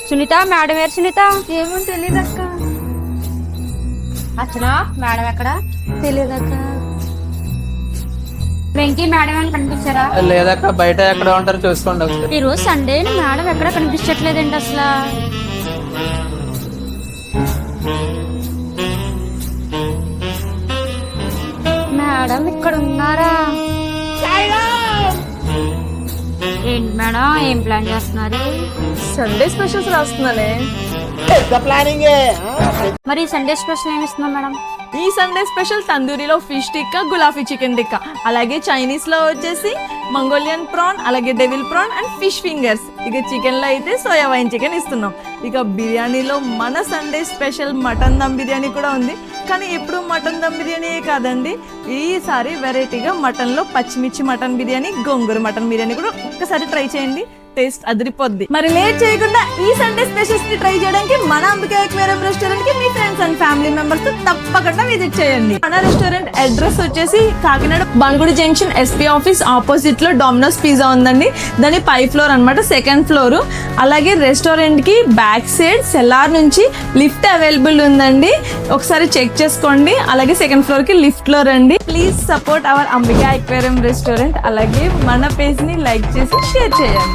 Sunitha madam వేరు సునీత. ఏమో తెలియదక్క. అచ్చనా madam ఎక్కడ? తెలియదక్క. వెంకీ మేడం అని కనిపించారా? లేదక్క, బయట ఎక్కడ ఉంటారో చూసుకోండి ఒకసారి. ఈ రోజు సండే మేడం ఎక్కడ కనిపించట్లేదండి అసలు. మేడం ఇక్కడ ఉన్నారా? ఏంటి మేడం ఏం ప్లాన్ చేస్తున్నారు? సండే స్పెషల్స్ రాస్తున్నానే. మరి సండే స్పెషల్ ఏమి ఇస్తున్నాం మేడం? ఈ సండే స్పెషల్ తందూరిలో ఫిష్ టిక్కా, గులాబీ చికెన్ టిక్కా, అలాగే చైనీస్ లో వచ్చేసి మంగోలియన్ ప్రాన్, అలాగే devil prawn and fish fingers. ఇక చికెన్ లో అయితే సోయా వైన్ చికెన్ ఇస్తున్నాం. ఇక బిర్యానీలో మన Sunday special mutton dum biryani కూడా ఉంది. కానీ ఎప్పుడు మటన్ దమ్ బిర్యానీ కాదండి, ఈసారి వెరైటీగా మటన్ లో పచ్చిమిర్చి మటన్ బిర్యానీ, గోంగూర మటన్ బిర్యానీ కూడా ఒక్కసారి ట్రై చేయండి. టేస్ట్ అదిరిపోద్ది. మరి లేట్ చేయకుండా ఈ సండే స్పెషల్స్ ని ట్రై చేయడానికి మన అంబికా ఎక్వేరియం రెస్టారెంట్ కి మీ ఫ్రెండ్స్ అండ్ ఫ్యామిలీ మెంబర్స్ తో తప్పకుండా విజిట్ చేయండి. మన రెస్టారెంట్ అడ్రస్ వచ్చేసి Kakinada Bhanugudi junction SP office opposite లో డామినోస్ పిజ్జా ఉందండి. దాని పై ఫ్లోర్ అన్నమాట, సెకండ్ ఫ్లోర్. అలాగే రెస్టారెంట్ కి బ్యాక్ సైడ్ సెల్లార్ నుంచి లిఫ్ట్ అవైలబుల్ ఉందండి, ఒకసారి చెక్ చేసుకోండి. అలాగే సెకండ్ ఫ్లోర్ కి లిఫ్ట్ లో రండి. Please support our Ambika aquarium restaurant. అలాగే మన పేజ్ ని లైక్ చేసి షేర్ చేయండి.